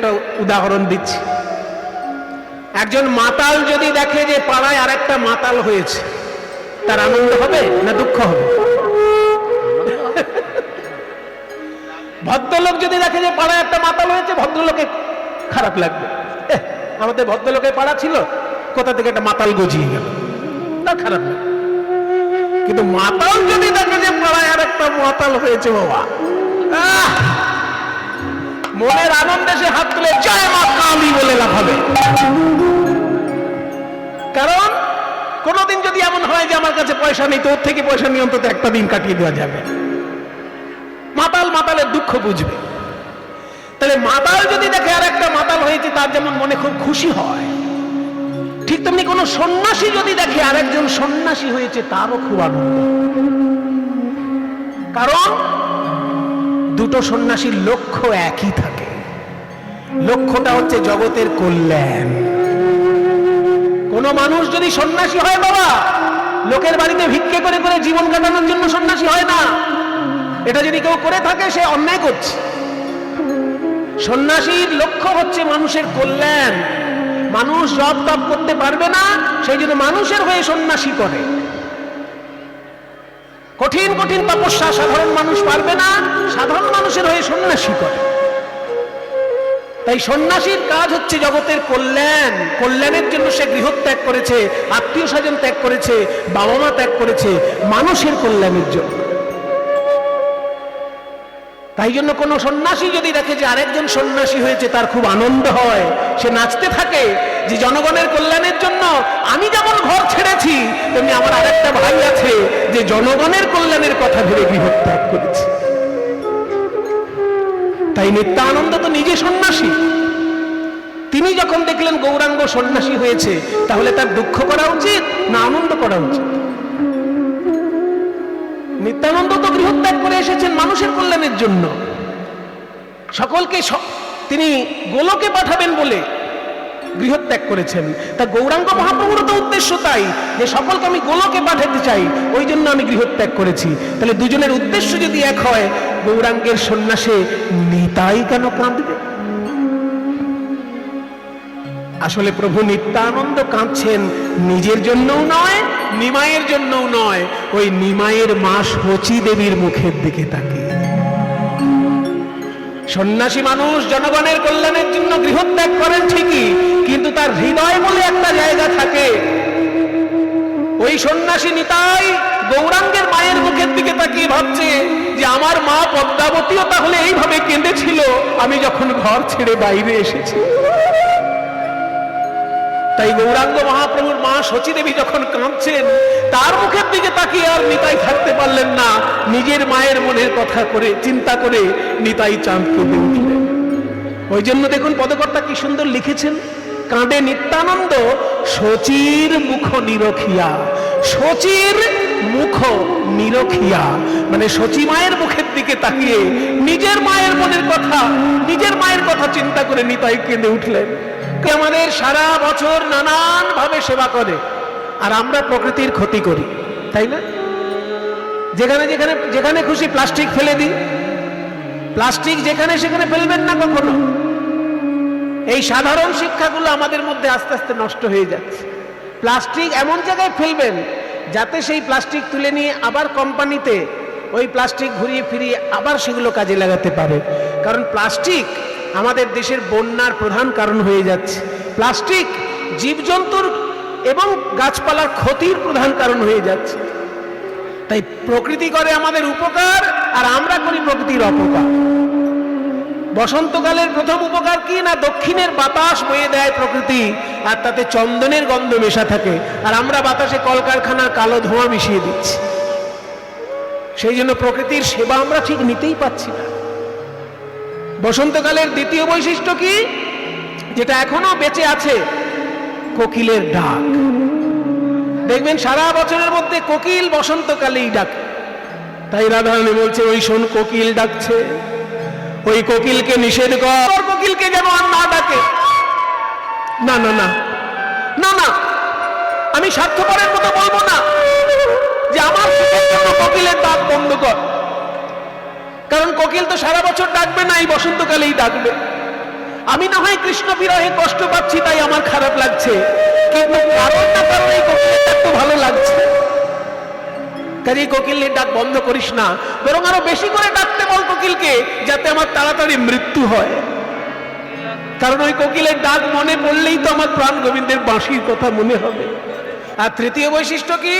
একটা উদাহরণ দিচ্ছি। একজন মাতাল যদি দেখে যে পাড়ায় আরেকটা মাতাল হয়েছে, তার আনন্দ হবে না দুঃখ হবে? ভদ্রলোক যদি দেখে যে পাড়ায় একটা মাতাল হয়েছে, ভদ্রলোকে খারাপ লাগবে, আমাদের ভদ্রলোকের পাড়া ছিল, কোথা থেকে একটা মাতাল গজিয়ে গেল, তার খারাপ লাগবে। কিন্তু মাতাল যদি দেখে যে পাড়ায় আরেকটা মাতাল হয়েছে, বাবা মনের আনন্দে সে হাত তুলে জয় মা কালী বলে লাভ হবে। কারণ কোনদিন যদি এমন হয় যে আমার কাছে পয়সা নেই, তোর থেকে পয়সা নিয়ে অন্তত একটা দিন কাটিয়ে দেওয়া যাবে, মাতাল মাতালের দুঃখ বুঝবে। তাহলে মাতাল যদি দেখে আর একটা মাতাল হয়েছে, তার যেমন মনে খুব খুশি হয়, ঠিক তেমনি কোন সন্ন্যাসী যদি দেখে আরেকজন সন্ন্যাসী হয়েছে, তারও খুব আনন্দ। কারণ দুটো সন্ন্যাসীর লক্ষ্য একই থাকে, লক্ষ্যটা হচ্ছে জগতের কল্যাণ। কোন মানুষ যদি সন্ন্যাসী হয়, বাবা লোকের বাড়িতে ভিক্ষে করে করে জীবন কাটানোর জন্য সন্ন্যাসী হয় না। এটা যদি কেউ করে থাকে, সে অন্যায় করছে। সন্ন্যাসীর লক্ষ্য হচ্ছে মানুষের কল্যাণ। মানুষ জপ তপ করতে পারবে না, সেই জন্য মানুষের হয়ে সন্ন্যাসী করে। কঠিন কঠিন তপস্যা সাধারণ মানুষ পারবে না, সাধারণ মানুষের হয়ে সন্ন্যাসী করে। তাই সন্ন্যাসীর কাজ হচ্ছে জগতের কল্যাণ। কল্যাণের জন্য সে গৃহত্যাগ করেছে, আত্মীয় স্বজন ত্যাগ করেছে, বাবা মা ত্যাগ করেছে, মানুষের কল্যাণের জন্য। তাই জন্য কোন সন্ন্যাসী যদি দেখে যে আরেকজন সন্ন্যাসী হয়েছে, তার খুব আনন্দ হয়, সে নাচতে থাকে যে জনগণের কল্যাণের জন্য আমি যেমন ঘর ছেড়েছি, তেমনি আমার আরেকটা ভাই আছে যে জনগণের কল্যাণের কথা ভেবে গৃহত্যাগ করেছে। তাই নিত্যানন্দ তো নিজে সন্ন্যাসী। তিনি যখন দেখলেন গৌরাঙ্গ সন্ন্যাসী হয়েছে, তাহলে তার দুঃখ করা উচিত না আনন্দ করা উচিত? নিত্যানন্দ তো গৃহত্যাগ করে এসেছেন মানুষের কল্যাণের জন্য। সকলকে তিনি গোলকে পাঠাবেন বলে গৃহত্যাগ করেছেন। তা গৌরাঙ্গ মহাপ্রভুর তো উদ্দেশ্য তাই, যে সকলকে আমি গোলকে পাঠাতে চাই, ওই জন্য আমি গৃহত্যাগ করেছি। তাহলে দুজনের উদ্দেশ্য যদি এক হয়, গৌরাঙ্গের সন্ন্যাসে নিতাই কেন কাঁদবে? আসলে প্রভু নিত্যানন্দ কাঁদছেন নিজের জন্যও নয়, নিমাইয়ের জন্যও নয়, ওই নিমাইয়ের মা শচী দেবীর মুখের দিকে তাকিয়ে। সন্ন্যাসী মানুষ জনগণের কল্যাণের জন্য গৃহত্যাগ করেন ঠিকই, কিন্তু তার হৃদয় বলে একটা জায়গা থাকে। ওই সন্ন্যাসী নিতাই গৌরাঙ্গের মায়ের মুখের দিকে তাকিয়ে ভাবছে যে আমার মা পদ্মাবতীও তাহলে এইভাবে কেঁদেছিল আমি যখন ঘর ছেড়ে বাইরে এসেছি। তাই গৌরাঙ্গ মহাপ্রভুর মা শচী দেবী যখন কাঁদছেন, তার মুখের দিকে তাকিয়ে আর নিতাই থাকতে পারলেন না। নিজের মায়ের মনের কথা করে চিন্তা করে নিতাই চাঁদ কেঁদে উঠলেন। ওই জন্য দেখুন পদকর্তা কি সুন্দর লিখেছেন, কাঁদে নিত্যানন্দ শচীর মুখ নিরখিয়া। শচীর মুখ নিরখিয়া মানে শচী মায়ের মুখের দিকে তাকিয়ে নিজের মায়ের মনের কথা, নিজের মায়ের কথা চিন্তা করে নিতাই কেঁদে উঠলেন। আমাদের সারা বছর নানান ভাবে সেবা করে, আর আমরা প্রকৃতির ক্ষতি করি, তাই না? যেখানে যেখানে যেখানে খুশি প্লাস্টিক ফেলে দিই। প্লাস্টিক যেখানে সেখানে ফেলবেন না কখনো। এই সাধারণ শিক্ষাগুলো আমাদের মধ্যে আস্তে আস্তে নষ্ট হয়ে যাচ্ছে। প্লাস্টিক এমন জায়গায় ফেলবেন যাতে সেই প্লাস্টিক তুলে নিয়ে আবার কোম্পানিতে ওই প্লাস্টিক ঘুরিয়ে ফিরিয়ে আবার সেগুলো কাজে লাগাতে পারে। কারণ প্লাস্টিক আমাদের দেশের বন্যার প্রধান কারণ হয়ে যাচ্ছে। প্লাস্টিক জীবজন্তুর এবং গাছপালার ক্ষতির প্রধান কারণ হয়ে যাচ্ছে। তাই প্রকৃতি করে আমাদের উপকার, আর আমরা করি প্রকৃতির অপকার। বসন্তকালের প্রথম উপকার কি না, দক্ষিণের বাতাস বয়ে দেয় প্রকৃতি, আর তাতে চন্দনের গন্ধ মেশা থাকে, আর আমরা বাতাসে কলকারখানার কালো ধোঁয়া মিশিয়ে দিচ্ছি। সেই জন্য প্রকৃতির সেবা আমরা ঠিক নিতেই পাচ্ছি না। বসন্তকালের দ্বিতীয় বৈশিষ্ট্য কি, যেটা এখনো বেঁচে আছে, কোকিলের ডাক। দেখবেন সারা বছরের মধ্যে কোকিল বসন্তকালেই ডাকে। তাই রাধারানী বলছে, ওই শোন কোকিল ডাকছে, ওই কোকিলকে নিষেধ কর, কোকিলকে যেন আর না ডাকে। না না না না না, আমি স্বার্থপরের মতো বলবো না যে আমার সুখের জন্য কোকিলের ডাক বন্ধ কর। কারণ কোকিল তো সারা বছর ডাকবে না, এই বসন্তকালেই ডাকবে। আমি না হয় কৃষ্ণ বিরহে কষ্ট পাচ্ছি তাই আমার খারাপ লাগছে, কিন্তু কারণ না কারণ এই কোকিলের ডাক তো ভালো লাগছে। কাজে কোকিলের ডাক বন্ধ করিস না, বরং আরো বেশি করে ডাকতে বল কোকিলকে, যাতে আমার তাড়াতাড়ি মৃত্যু হয়। কারণ ওই কোকিলের ডাক মনে পড়লেই তো আমার প্রাণ গোবিন্দের বাঁশির কথা মনে হবে। আর তৃতীয় বৈশিষ্ট্য কি,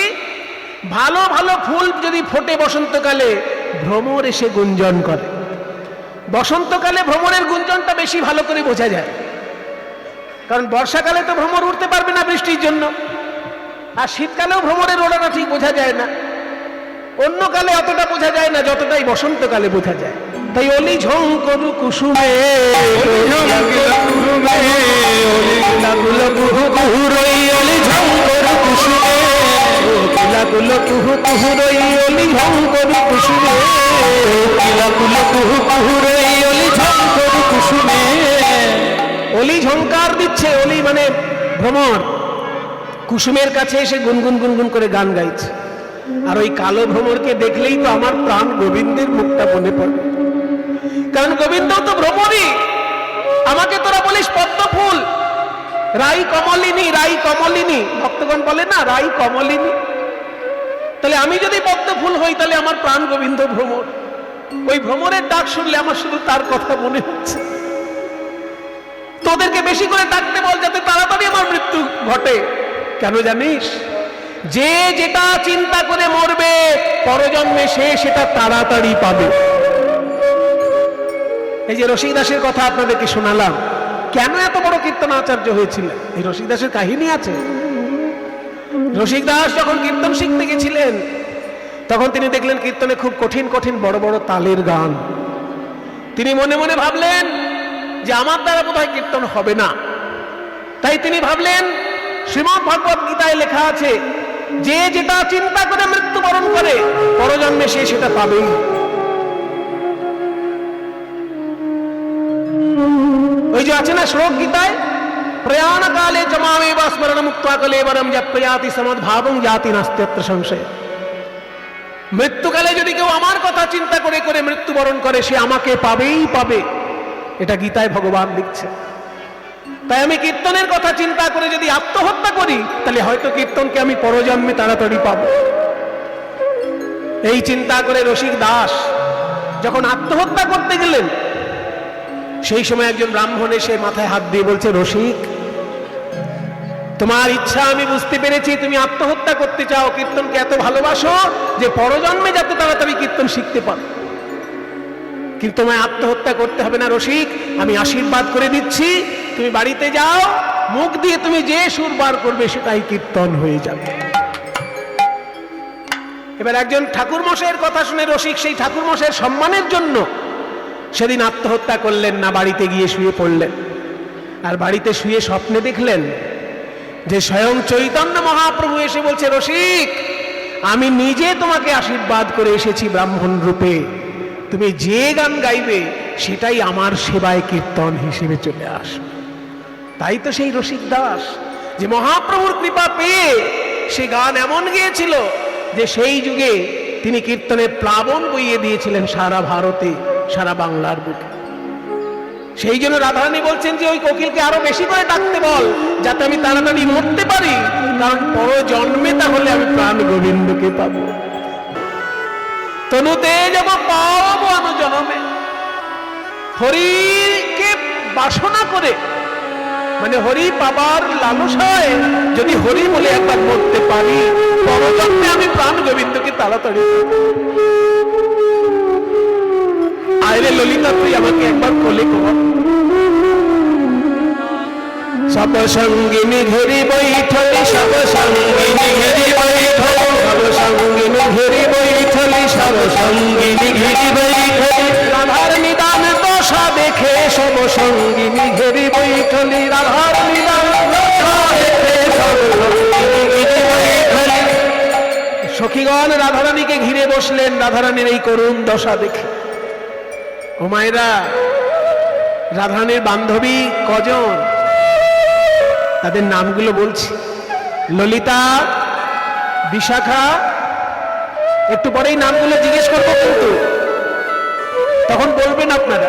ভালো ভালো ফুল যদি ফোটে বসন্তকালে, ভ্রমর এসে গুঞ্জন করে। বসন্তকালে ভ্রমরের গুঞ্জনটা বেশি ভালো করে বোঝা যায়, কারণ বর্ষাকালে তো ভ্রমর উঠতে পারবে না বৃষ্টির জন্য, আর শীতকালেও ভ্রমরের ওড়াটা ঠিক বোঝা যায় না। অন্য কালে অতটা বোঝা যায় না যতটাই বসন্তকালে বোঝা যায়। তাই অলি ঝঙ্করু কুসুমে অলি ঝঙ্কার দিচ্ছে, অলি মানে ভ্রমর কুসুমের কাছে এসে গুনগুন গুনগুন করে গান গাইছে। আর ওই কালো ভ্রমরকে দেখলেই তো আমার প্রাণ গোবিন্দের মুখটা মনে পড়ে, কারণ গোবিন্দ তো ভ্রমরই। আমাকে তোরা বলিস পদ্ম ফুল, রাই কমলিনী, রাই কমলিনী, ভক্তগণ বলে না রাই কমলিনী। তাহলে আমি যদি পদ্ম ফুল হই, তাহলে আমার প্রাণ গোবিন্দ ভ্রমর। ওই ভ্রমরের ডাক শুনলে আমার শুধু তার কথা মনে হচ্ছে। তোদেরকে বেশি করে ডাকতে বল, যাতে তাড়াতাড়ি আমার মৃত্যু ঘটে। কেন জানিস? যে যেটা চিন্তা করে মরবে, পরজন্মে সে সেটা তাড়াতাড়ি পাবে। এই যে রসিক দাসের কথা আপনাদেরকে শোনালাম, কেন এত বড় কীর্তন আচার্য হয়েছিলেন, এই রসিক দাসের কাহিনী আছে। রসিক দাস যখন কীর্তন শিখতে গেছিলেন, তখন তিনি দেখলেন কীর্তনে খুব কঠিন কঠিন বড় বড় তালের গান। তিনি মনে মনে ভাবলেন যে আমার দ্বারা বোধহয় কীর্তন হবে না। তাই তিনি ভাবলেন, শ্রীমদ্ ভগবত গীতায় লেখা আছে, যে যেটা চিন্তা করে মৃত্যুবরণ করে, পরজন্মে সে সেটা পাবেই। ওই যে আছে না শ্লোক গীতায়, প্রয়াণ কালে জমামে বা স্মরণ মুক্তা কলেবরম যা প্রয়াতি সমদ্ভাবং জাতি নাস্ত্যত্র সংশয়। মৃত্যুকালে যদি কেউ আমার কথা চিন্তা করে করে মৃত্যুবরণ করে, সে আমাকে পাবেই পাবে, এটা গীতায় ভগবান লিখছে। তাই আমি কীর্তনের কথা চিন্তা করে যদি আত্মহত্যা করি, তাহলে হয়তো কীর্তনকে আমি পরজন্মে তাড়াতাড়ি পাবো। এই চিন্তা করে রসিক দাস যখন আত্মহত্যা করতে গেলেন, সেই সময় একজন ব্রাহ্মণ এসে মাথায় হাত দিয়ে বলছে, রসিক, তোমার ইচ্ছা আমি বুঝতে পেরেছি, তুমি আত্মহত্যা করতে চাও, কীর্তনকে এত ভালোবাসো যে পরজন্মে যাতে তাড়াতাড়ি কীর্তন শিখতে পারো। কিন্তু তোমায় আত্মহত্যা করতে হবে না রসিক, আমি আশীর্বাদ করে দিচ্ছি, তুমি বাড়িতে যাও, মুখ দিয়ে তুমি যে সুর বার করবে সেটাই কীর্তন হয়ে যাবে। এবার একজন ঠাকুর মশাইয়ের কথা শুনে রসিক সেই ঠাকুর মশাইয়ের সম্মানের জন্য সেদিন আত্মহত্যা করলেন না, বাড়িতে গিয়ে শুয়ে পড়লেন। আর বাড়িতে শুয়ে স্বপ্নে দেখলেন যে স্বয়ং চৈতন্য মহাপ্রভু এসে বলছে, রসিক, আমি নিজে তোমাকে আশীর্বাদ করে এসেছি ব্রাহ্মণ রূপে, তুমি যে গান গাইবে সেটাই আমার সেবায় কীর্তন হিসেবে চলে আসবে। তাই তো সেই রসিক দাস যে মহাপ্রভুর কৃপা পেয়ে সে গান এমন গিয়েছিল যে সেই যুগে তিনি কীর্তনের প্লাবন বইয়ে দিয়েছিলেন সারা ভারতে, সারা বাংলার বুকে। সেই জন্য রাধারানী বলছেন যে ওই কোকিলকে আরো বেশি করে ডাকতে বল, যাতে আমি তাড়াতাড়ি মরতে পারি, কারণ পর জন্মে তাহলে আমি প্রাণ গোবিন্দকে পাবো। তনুতে যাব পাবো অনুজনমে, হরিকে বাসনা করে, মানে হরি পাবার লালসায় যদি হরি বলে একবার মরতে পারি, পরজন্মে আমি প্রাণ গোবিন্দকে তাড়াতাড়ি। আরে ললিতা, তুই আমাকে একবার কোলে কর। সব সঙ্গিনী ঘেরি বৈঠলি, সব সঙ্গিনী ঘেরি বৈঠলি, সব সঙ্গিনী ঘেরি বৈঠলি, সব সঙ্গিনী ঘেরি বৈঠলি, রাধার নিদান দশা দেখে সব সঙ্গিনী ঘেরি বৈঠলি, রাধার নিদান দশা দেখে সব সঙ্গিনী ঘেরি বৈঠলি। সখীগণ রাধারানীকে ঘিরে বসলেন রাধারানীর এই করুণ দশা দেখে। ও মায়েরা, রাধারানীর বান্ধবী কজন, তাদের নামগুলো বলছি। ললিতা, বিশাখা, একটু পরেই নামগুলো জিজ্ঞেস করবো, কিন্তু তখন বলবেন আপনারা।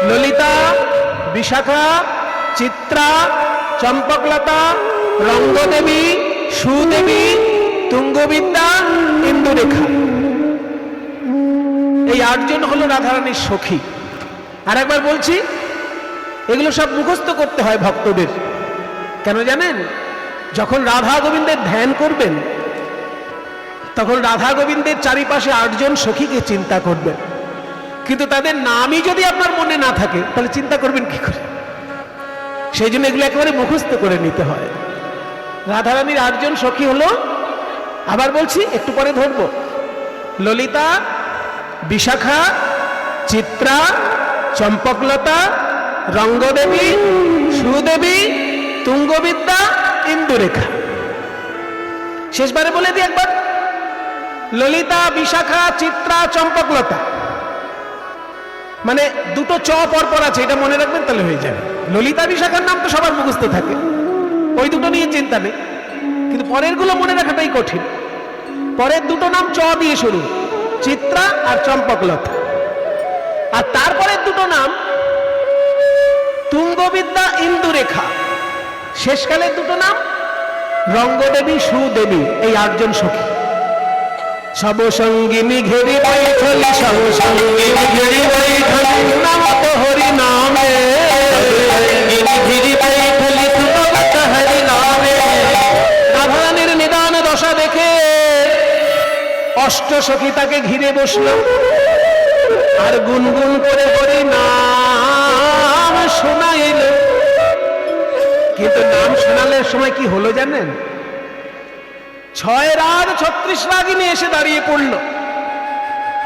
ললিতা, বিশাখা, চিত্রা, চম্পকলতা, রঙ্গদেবী, সুদেবী, তুঙ্গবিদ্যা, ইন্দুরেখা। এই 8 জন হলো রাধারানীর সখী। আর একবার বলছি, এগুলো সব মুখস্থ করতে হয় ভক্তদের। কেন জানেন? যখন রাধা গোবিন্দের ধ্যান করবেন তখন রাধা গোবিন্দের চারিপাশে 8 জন সখীকে চিন্তা করবেন, কিন্তু তাদের নামই যদি আপনার মনে না থাকে তাহলে চিন্তা করবেন কি করে? সেই জন্য এগুলো একেবারে মুখস্থ করে নিতে হয়। রাধারানীর 8 জন সখী হলো, আবার বলছি একটু পরে ধরবো, ললিতা, বিশাখা, চিত্রা, চম্পকলতা, রঙ্গদেবী, সুদেবী, তুঙ্গবিদ্যা, ইন্দুরেখা। শেষবারে বলে দিই একবার, ললিতা, বিশাখা, চিত্রা, চম্পকলতা, মানে দুটো চ পরপর আছে, এটা মনে রাখবেন তাহলে হয়ে যাবে। ললিতা বিশাখার নাম তো সবার মুখস্থ থাকে, ওই দুটো নিয়ে চিন্তা নেই, কিন্তু পরের গুলো মনে রাখাটাই কঠিন। পরের দুটো নাম চ দিয়ে শুরু, চিত্রা আর চম্পকলতা। আর তারপরের দুটো নাম তুঙ্গবিদ্যা, ইন্দুরেখা। শেষকালের দুটো নাম রঙ্গদেবী, সুদেবী। এই 8 জন সখী। সবসঙ্গিনী ঘেরি বৈঠলি, সবসঙ্গিনী ঘেরি বৈঠলি, নাম তো হরি নামে, ঘিরি বৈঠলি সুনত হরি নামে। রাধারানীর নিদান দশা দেখে 8 সখী তাকে ঘিরে বসলো আর গুনগুন করে হরি নাম শোনাইল। কিন্তু নাম শোনালের সময় কি হলো জানেন? 6 রাগ 36 রাগিনী এসে দাঁড়িয়ে পড়ল।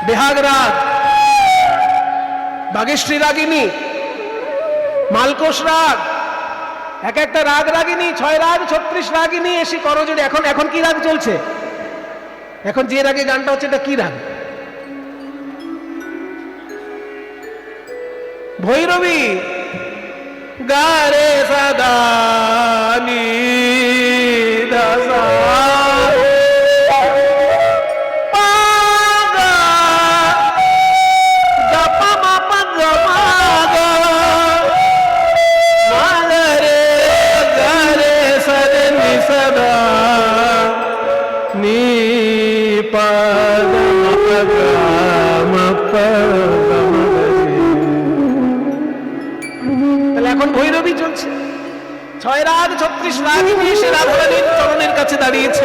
বেহাগ রাগ, বাগেশ্বরী রাগিনী, মালকোষ রাগ, এক একটা রাগ রাগিনী, 6 রাগ 36 রাগিনী এসে করজোড়ে। এখন কি রাগ চলছে? এখন যে রাগে গানটা হচ্ছে এটা কি রাগ? ভৈরবী। গারে সদানি দাসা এখন ভৈরবী চলছে। 6 রাগ 36 রাগিনী এসে রাধারানীর চরণের কাছে দাঁড়িয়েছে।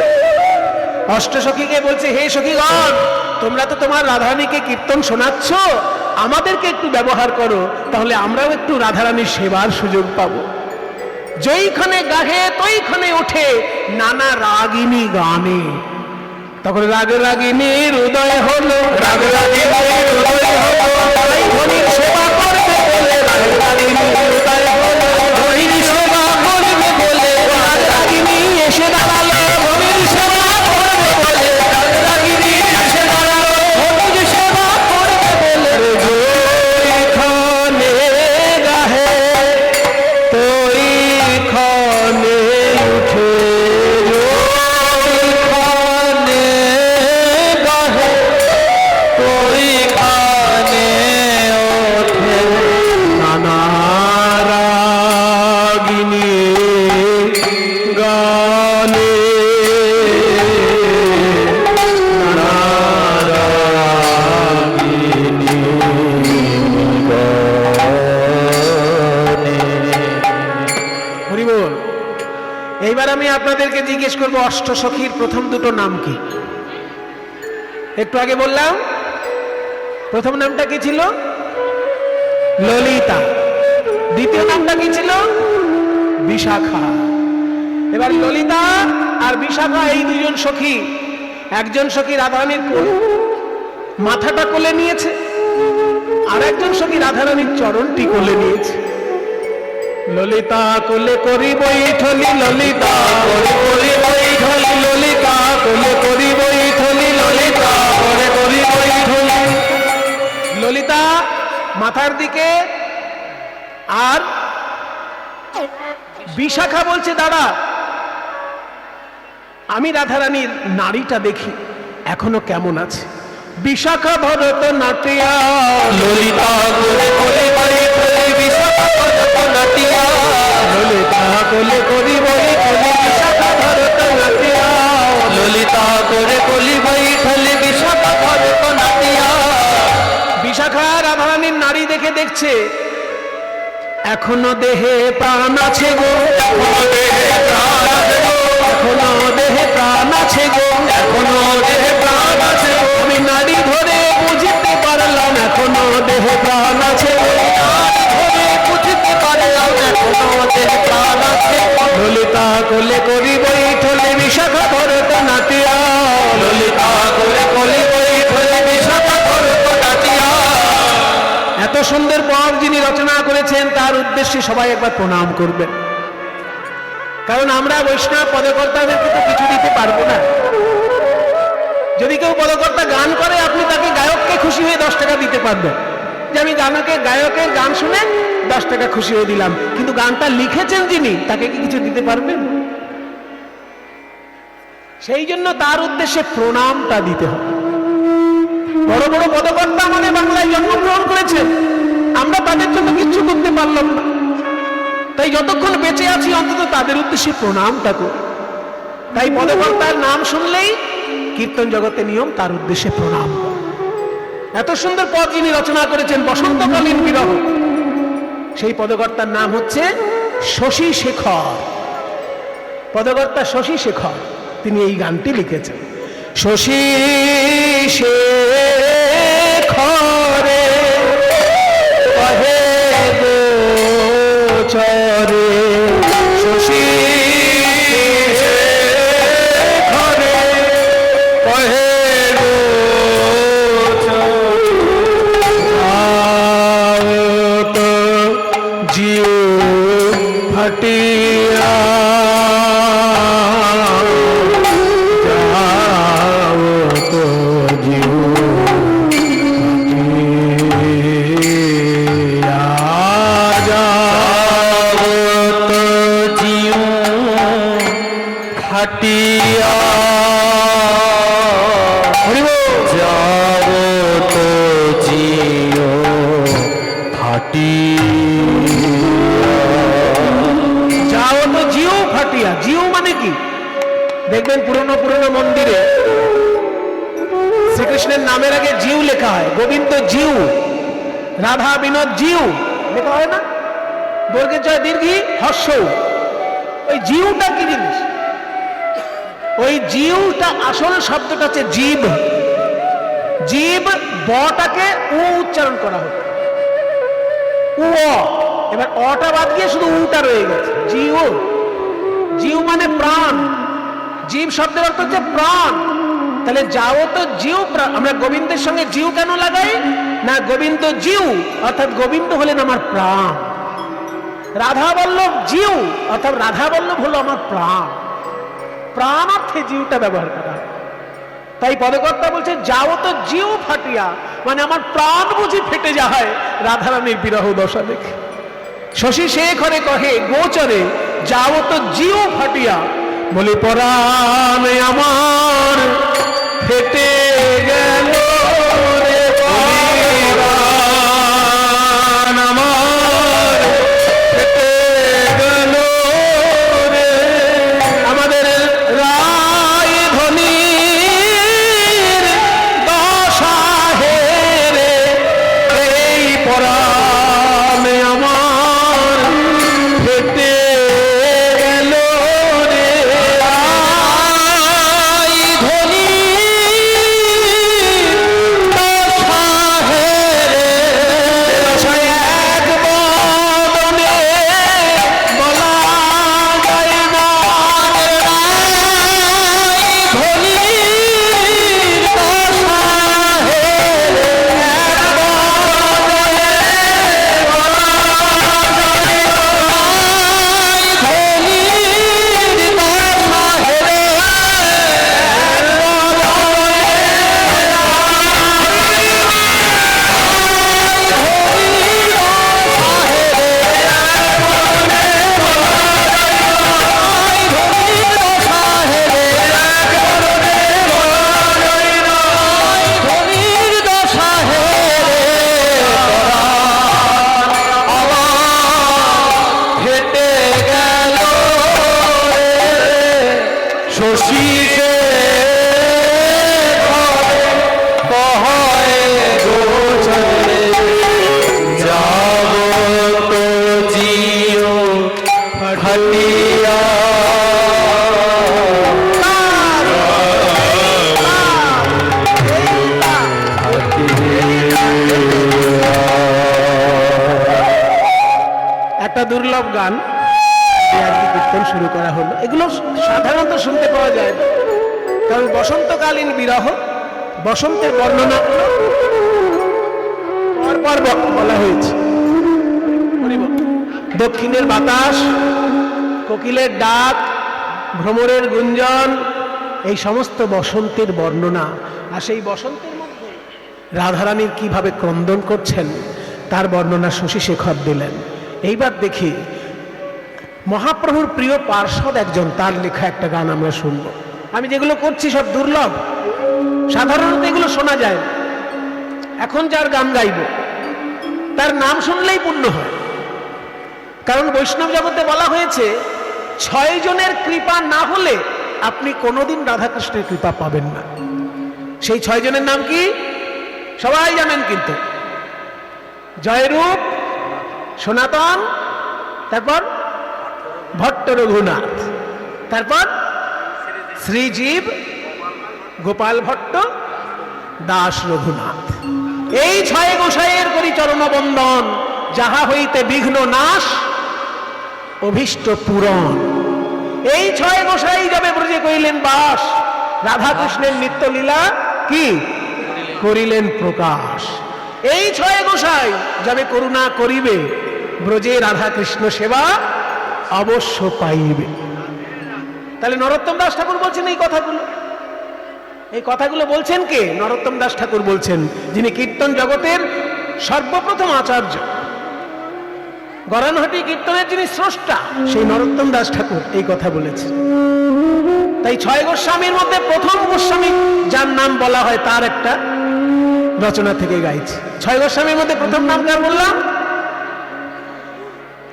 8 সখীকে বলছে, হে সখীগণ, তোমরা তো তোমার রাধারানীকে কীর্তন শোনাচ্ছ, আমাদেরকে একটু ব্যবহার করো, তাহলে আমরাও একটু রাধারানীর সেবার সুযোগ পাবো। যেইখানে গাহে তৈখানে ওঠে নানা রাগিনী গানে। তখন রাগ রাগিনীর উদয় হলো, রাগ রাগিনীর উদয় হলো, ধনীর সেবা করবে বলে রাগ রাগিনীর উদয় হলো, ধনীর সেবা করবে বলে রাগ রাগিনী এসে দাঁড়ালো, ধনীর সেবা করবে বলে রাগ রাগিনী এসে দাঁড়ালো, ধনীর সেবা করবে বলে। যেইখানে গাহে তৈখানে উঠে, এইবার আমি আপনাদেরকে জিজ্ঞেস করব, 8 সখীর প্রথম দুটো নাম কি? একটু আগে বললাম প্রথম নামটা কি ছিল? ললিতা। দ্বিতীয় নামটা কি ছিল? বিশাখা। এবার ললিতা আর বিশাখা এই 2 জন সখী, একজন সখী রাধারানীর মাথাটা কোলে নিয়েছে, আর একজন সখী রাধারানীর চরণটি কোলে নিয়েছে। ললিতা কোলে করি বৈঠলি, ললিতা কোলে করি বৈঠলি, ললিতা কোলে করি বৈঠলি, ললিতা কোলে করি বৈঠলি। ললিতা মাথার দিকে, আর বিশাখা বলছে, দাদা আমি রাধারানীর নারীটা দেখি এখনো কেমন আছে। বিশাখা ভরত নাটিয়া, ললিতা কোলে করি বৈঠলি, বিশাখা ভরত ভরতনাট্যম ললিতা কোলে করি বৈঠলে বিশাখা ভরতনাট্যম ললিতা করে কলি বৈঠলে বিশাখা ভরতনাট্যম বিশাখা রাধারানীর নারী দেখে দেখছে এখনো দেহে প্রাণ আছে গো, এখনো দেহে প্রাণ আছে গো, এখনো দেহে প্রাণ আছে গো, এখনো দেহে প্রাণ আছে গো, আমি নারী ধরে বুঝতে পারলাম এখনো দেহে প্রাণ আছে গো, ধরে বুঝতে পারলাম এখনো দেহে প্রাণ আছে গো। ললিতা কোলে করি বৈঠলে বিশাখা ভরতনাট্যম ললিতা করে কলি বৈঠলে বিশাখা ভরতনাট্যম এত সুন্দর পদ যিনি রচনা করেছেন তার উদ্দেশ্যে সবাই একবার প্রণাম করবেন, কারণ আমরা বৈষ্ণব পদকর্তাদেরকে তো কিছু দিতে পারবো না। যদি কেউ পদকর্তা গান করে আপনি তাকে গায়ককে খুশি হয়ে 10 টাকা দিতে পারবেন, যে আমি গায়কের গান শুনে 10 টাকা খুশি হয়ে দিলাম, কিন্তু গানটা লিখেছেন যিনি তাকে কি কিছু দিতে পারবেন? সেই জন্য তার উদ্দেশ্যে প্রণামটা দিতে হবে। বড় বড় পদকর্তা মানে বাংলায় জন্মগ্রহণ করেছে, আমরা তাদের জন্য কিচ্ছু করতে পারলাম না, তাই যতক্ষণ বেঁচে আছি অন্তত তাদের উদ্দেশ্যে প্রণামটা করি। তাই পদকর্তার নাম শুনলেই কীর্তন জগতে নিয়ম তার উদ্দেশ্যে প্রণাম। এত সুন্দর পদ যিনি রচনা করেছেন বসন্তকালীন বিরহ, সেই পদকর্তার নাম হচ্ছে শশী শেখর। পদকর্তা শশী শেখর, তিনি এই গানটি লিখেছেন। শশী শেখরে কহে গোচরে, শশী শেখরে কহে জিও ফটিয়া যাও তো জিও ফটিয়া যাও তো জিও খাটিয়া যাও তো জিও খাটিয়া যাও তো জিও ফাটিয়া। জিও মানে কি? দেখবেন পুরনো পুরনো মন্দিরে শ্রীকৃষ্ণের নামের আগে জিউ লেখা হয়, গোবিন্দ জিউ, রাধা বিনোদ জিউ লেখা হয় না? বর্গের জয় দীর্ঘি হর্ষ। ওই জিউটা কি জিনিস? ওই জিউটা আসল শব্দটা হচ্ছে জীব। জীব বটাকে উ উচ্চারণ করা হতো, উ অ। এবার অটা বাদ দিয়ে শুধু উটা রয়ে গেছে, জিউ। জিউ মানে প্রাণ, জীব শব্দের অর্থ হচ্ছে প্রাণ। তাহলে যাও তো জিউ প্রাণ। আমরা গোবিন্দের সঙ্গে জিউ কেন লাগাই না? গোবিন্দ জিউ অর্থাৎ গোবিন্দ হলেন আমার প্রাণ। রাধা বল্লভ জিউ অর্থাৎ রাধা বল্লভ হলো আমার প্রাণ। প্রাণ অর্থে জিউটা ব্যবহার করা হয়। তাই পদকর্তা বলছে যাও তো জিউ ফাটিয়া, মানে আমার প্রাণ বুঝি ফেটে যায় রাধারানীর বিরহ দশা দেখে। শশী শেখরে কহে গোচরে যাও তো জিউ ফাটিয়া, বলি পরাণ আমার ফেটে গেল রে, পরাণ আমার ফেটে গেল রে। আমাদের রায়ধনীর দশা হে রে, এই পরাণ আমার ফেটে গেল রে। রায়ধনীর শশী সে কহে গোচরে যাব তো জিও ফাটিয়া একটা দুর্লভ গান দিয়ে আজকে কীর্তন শুরু করা হলো। এগুলো সাধারণত শুনতে পাওয়া যায় না, কারণ বসন্তকালীন বিরহ, বসন্তের বর্ণনা পরপর বলা হয়েছে। দক্ষিণের বাতাস, কোকিলের ডাক, ভ্রমরের গুঞ্জন, এই সমস্ত বসন্তের বর্ণনা। আর সেই বসন্তের মধ্যে রাধারানীর কিভাবে ক্রন্দন করছেন তার বর্ণনা শশী শেখর দিলেন। এইবার দেখি মহাপ্রভুর প্রিয় পার্ষদ একজন, তার লেখা একটা গান আমরা শুনব। আমি যেগুলো করছি সব দুর্লভ, সাধারণত এগুলো শোনা যায় না। এখন যার গান গাইব তার নাম শুনলেই পুণ্য হয়, কারণ বৈষ্ণব জগতে বলা হয়েছে 6 জনের কৃপা না হলে আপনি কোনোদিন রাধাকৃষ্ণের কৃপা পাবেন না। সেই 6 জনের নাম কি সবাই জানেন কিন্তু? জয়রূপ, সনাতন, তারপর ভট্ট রঘুনাথ, তারপর শ্রীজীব, গোপাল ভট্ট, দাস রঘুনাথ। এই 6 গোসাইয়ের করি চরণ বন্দন, যাহা হইতে বিঘ্ন নাশ, অভীষ্ট পূরণ। এই 6 গোসাই যাবে ব্রজে করিলেন বাস, রাধাকৃষ্ণের নিত্য লীলা কি করিলেন প্রকাশ। এই 6 গোসাই যাবে করুণা করিবে, ব্রজে রাধা কৃষ্ণ সেবা অবশ্য পাইবে। তাহলে নরোত্তম দাস ঠাকুর বলছেন এই কথাগুলো। এই কথাগুলো বলছেন কে? নরোত্তম দাস ঠাকুর বলছেন, যিনি কীর্তন জগতের সর্বপ্রথম আচার্য, গরানহাটি কীর্তনের যিনি স্রষ্টা, সেই নরোত্তম দাস ঠাকুর এই কথা বলেছেন। তাই 6 গোস্বামীর মধ্যে প্রথম গোস্বামী যার নাম বলা হয় তার একটা রচনা থেকে গাইছে। 6 গোস্বামীর মধ্যে প্রথম নাম কার বললাম?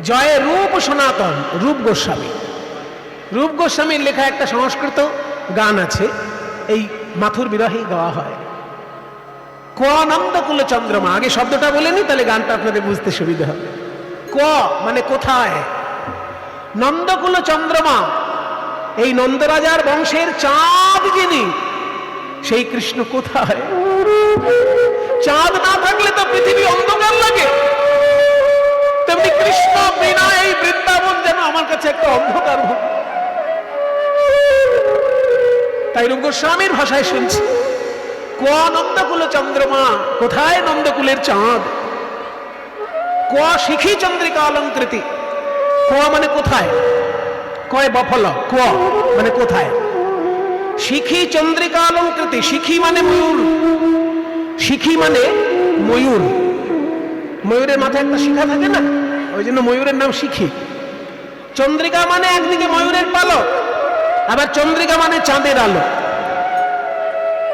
জয় রূপ সনাতন, রূপ গোস্বামী। রূপ গোস্বামীর লেখা একটা সংস্কৃত গান আছে, এই মাথুর বিরহেই গাওয়া হয়। ক নন্দকুল চন্দ্রমা, আগে শব্দটা বলেনি, তাহলে গানটা আপনাদের বুঝতে সুবিধা হবে। ক মানে কোথায়, নন্দকুল চন্দ্রমা, এই নন্দরাজার বংশের চাঁদ যিনি, সেই কৃষ্ণ কোথায়? চাঁদ না থাকলে তো পৃথিবী অন্ধকার লাগে, তেমনি কৃষ্ণ বিনা এই বৃন্দাবন যেন আমার কাছে একটা অন্ধকার। তাই রূপ গোস্বামীর ভাষায় শুনছি, ক নন্দকুল চন্দ্রমা, কোথায় নন্দকুলের চাঁদ? ক শিখি চন্দ্রিকা অলঙ্কৃতি, ক মানে কোথায়, কয় বফল, ক মানে কোথায়। শিখি চন্দ্রিকা অলঙ্কৃতি, শিখি মানে ময়ূর, শিখি মানে ময়ূর। ময়ূরের মাথায় একটা শিখা থাকে না, ওই জন্য ময়ূরের নাম শিখি। চন্দ্রিকা মানে একদিকে ময়ূরের পালক, আবার চন্দ্রিকা মানে চাঁদের আলো।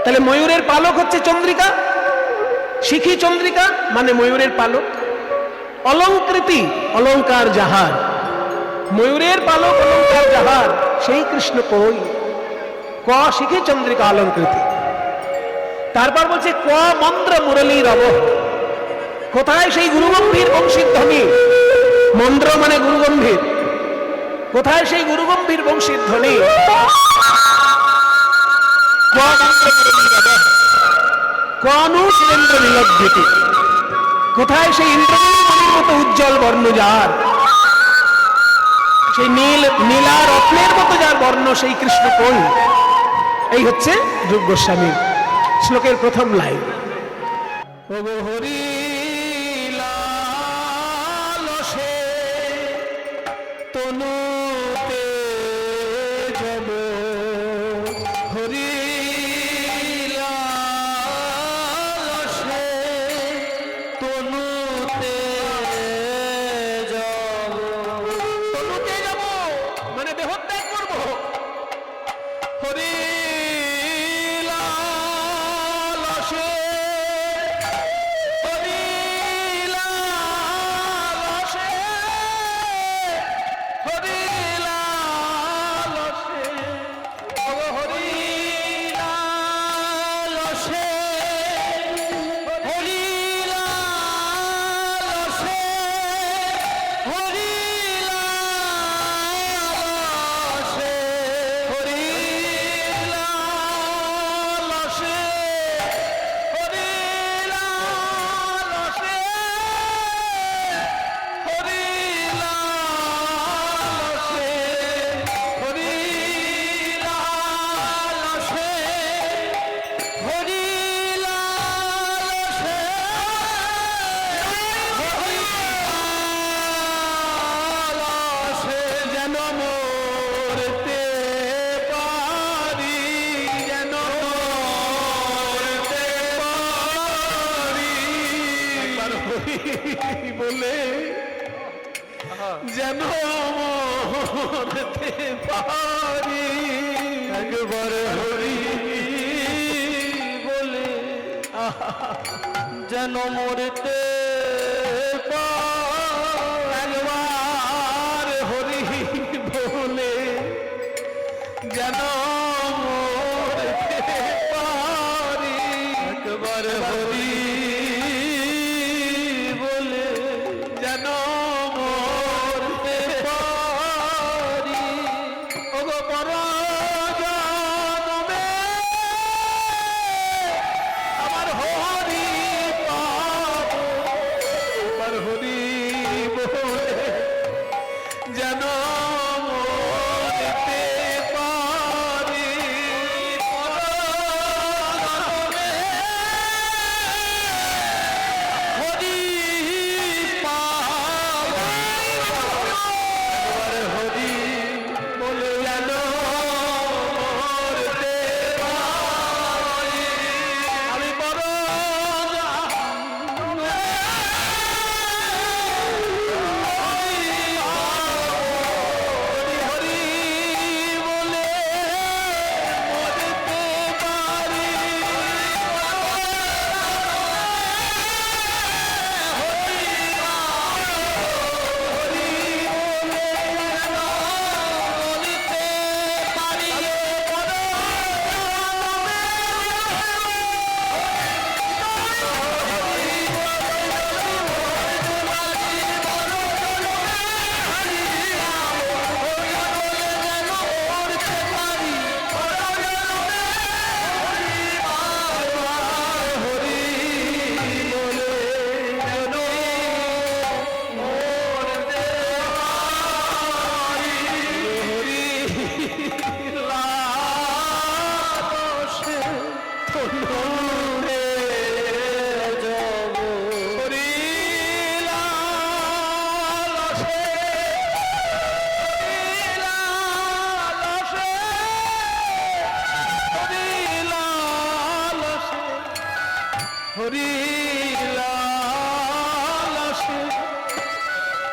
তাহলে ময়ূরের পালক হচ্ছে চন্দ্রিকা, শিখি চন্দ্রিকা মানে ময়ূরের পালক। অলঙ্কৃতি, অলঙ্কার যাহার, ময়ূরের পালক অলঙ্কার যাহার, সেই কৃষ্ণ কই? ক শিখি চন্দ্রিকা অলঙ্কৃতি। তারপর বলছে ক মন্দ্র মুরলী রব, কোথায় সেই গুরুগম্ভীর বংশীর ধ্বনি? মন্দ্র মানে গুরুগম্ভীর, কোথায় সেই গুরুগম্ভীর বংশীর ধ্বনি? কনু সুরেন্দ্র নীলদ্যুতি, কোথায় সেই ইন্দ্রনীলের মতো উজ্জ্বল বর্ণ যার, সেই নীল নীলা রত্নের মতো যার বর্ণ, সেই কৃষ্ণ কই? এই হচ্ছে রূপ গোস্বামীর শ্লোকের প্রথম লাইন। ওগো হরি লালসে তনুতে যাব, হরি লালসে তনুতে যাব। তনুতে যাব মানে দেহত্যাগ করব। হরি লালসে, হরি লালসে, হরি লালসে। মরতে পারি, একবার হরি বলে যেন মরতে একবার হরি বলে যেন মরতে পারি, একবার হরি বলে যেন মরতে পারি। ওগো পরজনমে আমার হরি পাবো, আমার হরি বলে যেন মরতে পারি। পরজনমে হরি পাবো, একবার হরি বলে যেন মরতে পারি। আমি পরজনমে হরি বলে মরতে পারি।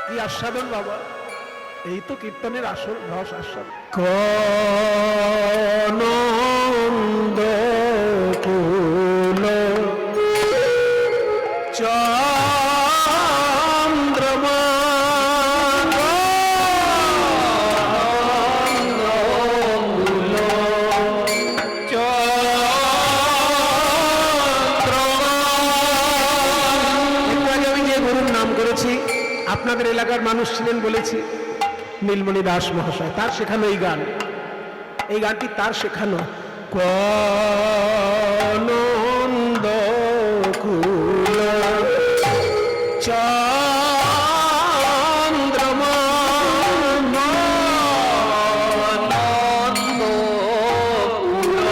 কি আস্বাদন বাবা, এই তো কীর্তনের আসল রস আস্বাদন। কনন্দ কুল চন্দ্রমা কুল আমি যে গুরুর নাম করেছি, আপনাদের এলাকার মানুষ ছিলেন বলেছি, নীলমণি দাস মহাশয়, তার শেখানো এই গান, এই গানটি তার শেখানো। কনন্দ কুল চন্দ্রমা নন্দ কুল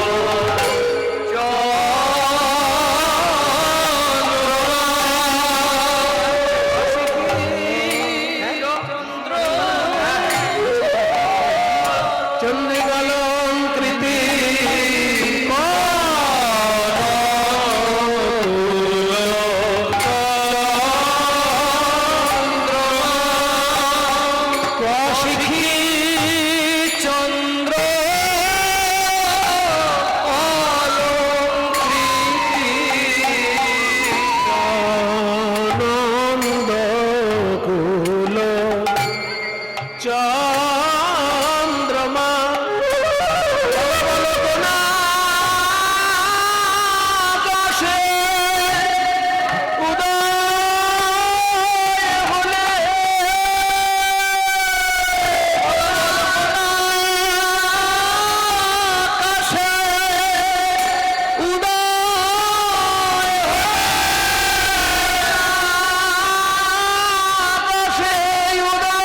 চন্দ্রিকলঙ্কৃতি কৌশিখী চন্দ্র আনন্দ কুল চন্দ্রমা আকাশে উদয় হলে আকাশে উদয় আকাশে উদয়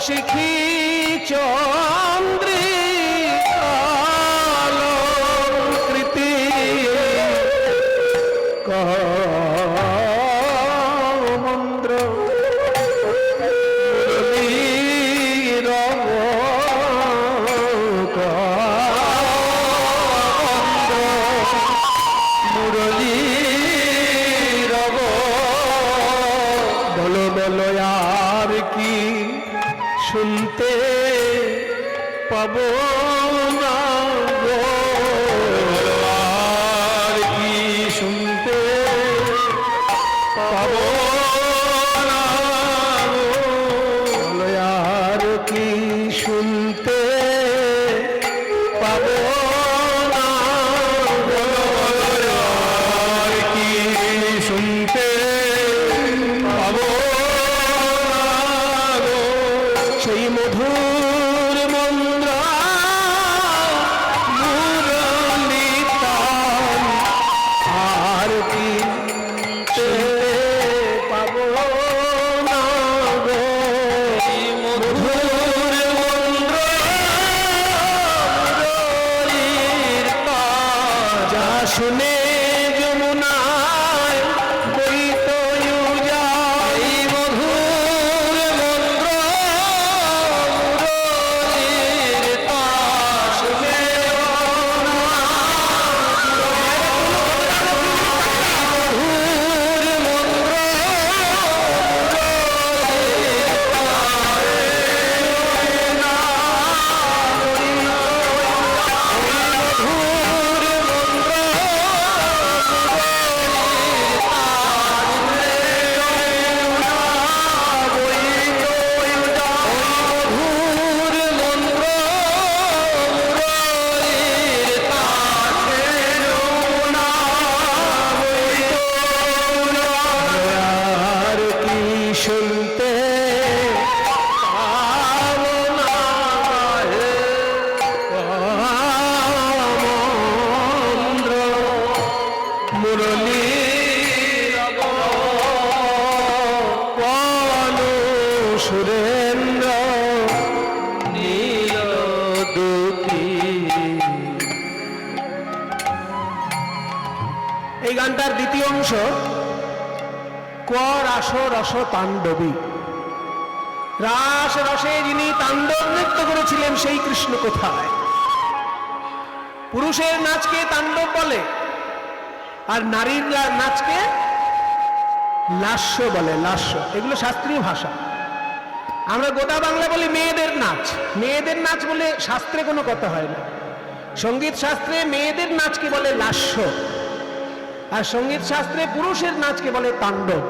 শিখি চন্দ্রিকালঙ্কৃতি মন্দ্র মুরলী রব বলো বলো আর কি শুনতে পাবো না গো, আর কি শুনতে পাবো না গো, বলো আর কি শুনতে পাবো না গো, আর কি শুনতে পাবো না গো, সেই মধুর মন্দ্র মুরলীতান আর কি শুনতে পাবো না গো, মধুর মন্দ্র মুরলীর তান যা শুনে যমুনায় বইত যায়, মধুর মন্দ্র মুরলীর তান শুনে মধুর মন্দ্র আর কি শুনতে পাবো না হে মন্দ্র মুরলী পালু সুরেন্দ্র নীল দুতি। এই গানটার দ্বিতীয় অংশ ক রাস রস তাণ্ডবী। রাস রসে যিনি তাণ্ডব নৃত্য করেছিলেন সেই কৃষ্ণ কোথায়? পুরুষের নাচকে তাণ্ডব বলে, আর নারীর নাচকে লাস্য বলে। লাস্য এগুলো শাস্ত্রীয় ভাষা। আমরা গোটা বাংলা বলি মেয়েদের নাচ। মেয়েদের নাচ বলে শাস্ত্রে কোনো কথা হয় না। সঙ্গীত শাস্ত্রে মেয়েদের নাচকে বলে লাস্য, আর সঙ্গীত শাস্ত্রে পুরুষের নাচকে বলে তাণ্ডব।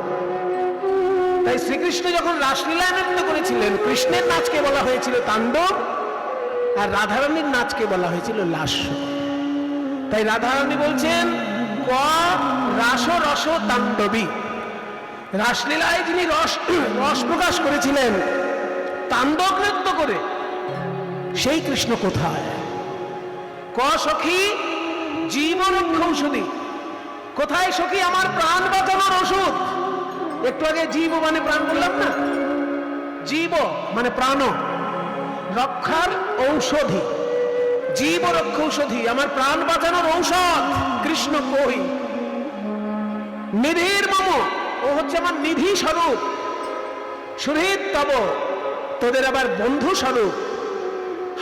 তাই শ্রীকৃষ্ণ যখন রাসলীলা নৃত্য করেছিলেন, কৃষ্ণের নাচকে বলা হয়েছিল তাণ্ডব, আর রাধারানীর নাচকে বলা হয়েছিল লাস্য। তাই রাধারানী বলছেন ক রাস রস তাণ্ডবী। রাসলীলায় যিনি রস প্রকাশ করেছিলেন তাণ্ডব নৃত্য করে, সেই কৃষ্ণ কোথায়? ক সখী জীবরক্ষৌষধি। কোথায় সখী আমার প্রাণ বাঁচানোর ওষুধ? একটু আগে জীব মানে প্রাণ বললাম না? জীব মানে প্রাণ, রক্ষার ঔষধি। জীব রক্ষৌষধি, আমার প্রাণ বাঁচানোর ঔষধ কৃষ্ণ কই? নিধির মম, ও হচ্ছে আমার নিধি স্বরূপ। সুহৃদ তব, তোদের আবার বন্ধু স্বরূপ।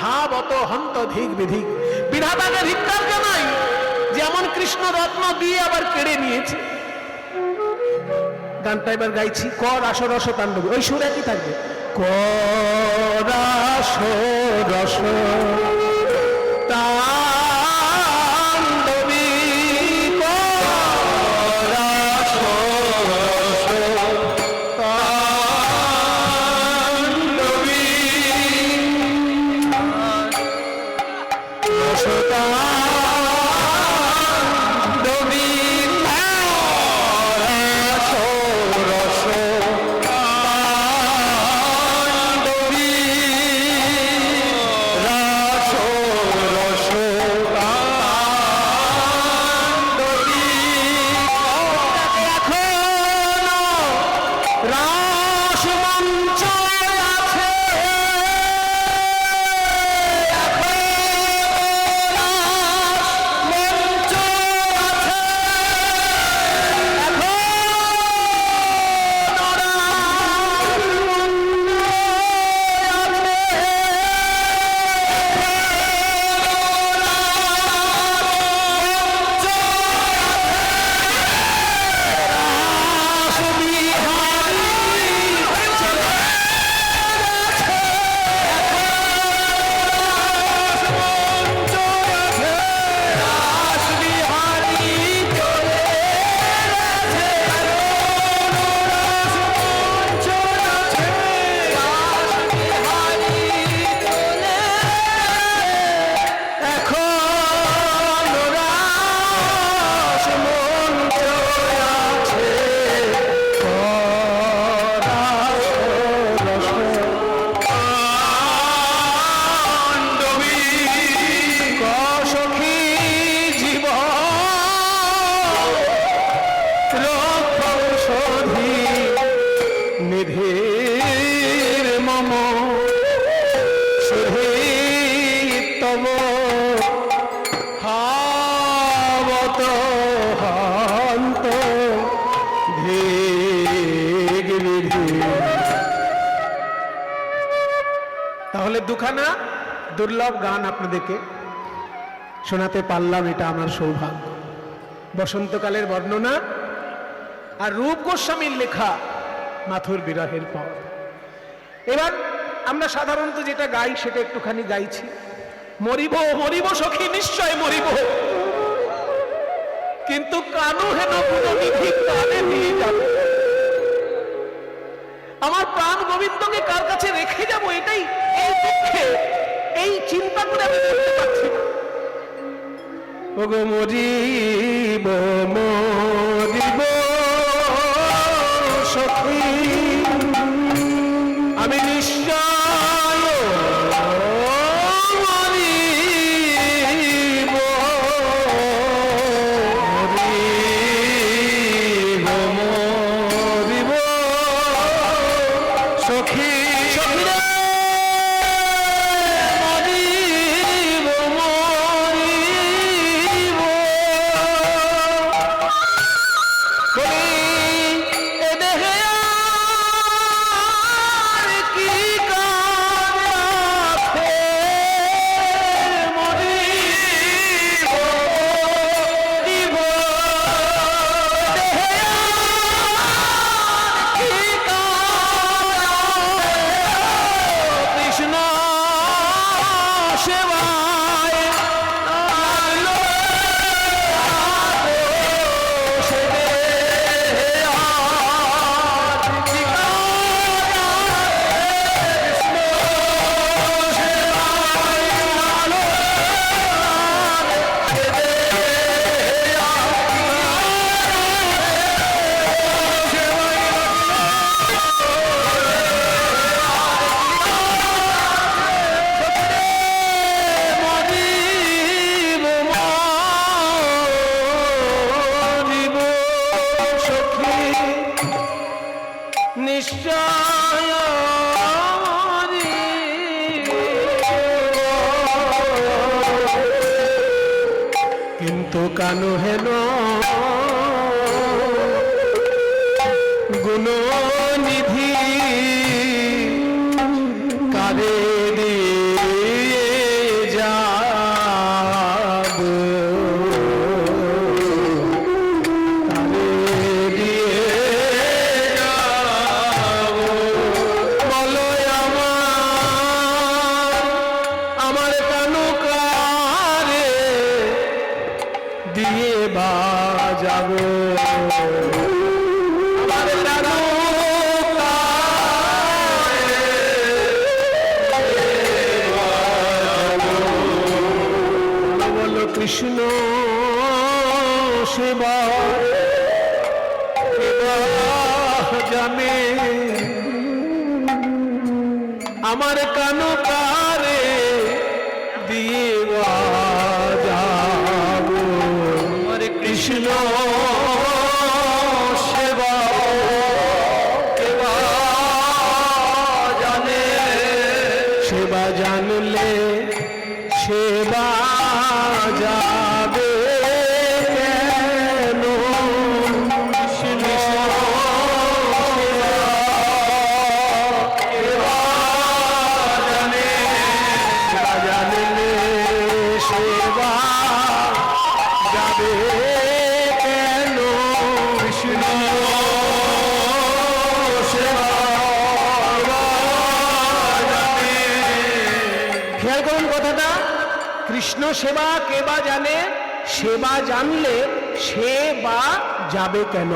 হা বত হন্ত ধিক বিধিক। বিধাতাকে ধিক্কার জানাই, যেমন কৃষ্ণ রত্ন দিয়ে আবার কেড়ে নিয়েছে। গানটা এবার গাইছি ক রাস রস তাণ্ডবী। ওই সুর একই থাকবে, ক রাস রস তাণ্ডবী, ক রাস রস তাণ্ডবী, রস তাণ্ডবী, রাস রস তাণ্ডবী, রাস রস তাণ্ডবী। এখনো রাস মঞ্চ আছে, মম সুধীতম হাবত হন্ত তাহলে দুখানা দুর্লভ গান আপনাদেরকে শোনাতে পারলাম, এটা আমার সৌভাগ্য। বসন্তকালের বর্ণনা আর রূপ গোস্বামীর লেখা মাথুর বিরহের পর। এবার আমরা সাধারণত যেটা গাই সেটা একটুখানি গাইছি, মরিব মরিব সখী নিশ্চয় মরিব, কিন্তু কানু হেন গুণনিধি কানে দিয়ে যাব। আমার প্রাণ গোবিন্দকে কার কাছে রেখে যাব, এটাই এই দুঃখে এই চিন্তা করে আমি করতে পারছি না। ওগো মরিব মরিব সখী আমি নিশ্চয় মরিব, মরিব মরিব সখী সখী রে মরিব মরিব বলি এ দেহে আর কি কাজ আছে, মরিব মরিব দেহে আর কি কাজ কৃষ্ণ সেবায় লাগলো সে দেহে আর কি কাজ কৃষ্ণ সেবায় লাগলো সে দেহে আর কি মরিব মরিব সখী নিশ্চয় মরিব, কিন্তু কানু হেন গুণনিধি কারে দিয়ে যাব, কারে দিয়ে যাব বলো আমার কানু কারে দিয়ে বাজাব, আমার কানু বলো কৃষ্ণ সেবা জানে আমার কানু কারে দিয়ে যাব, আমার কৃষ্ণ সেবা জানে, সেবা জানলে সেবা যাবে কেন, কৃষ্ণ সেবা জানে, সেবা জানলে সেবা যাবে কেন, কৃষ্ণ সেবা জানে। খেয়াল করুন কথাটা, কৃষ্ণ সেবা কে বা জানে, সেবা জানলে সেবা যাবে কেন।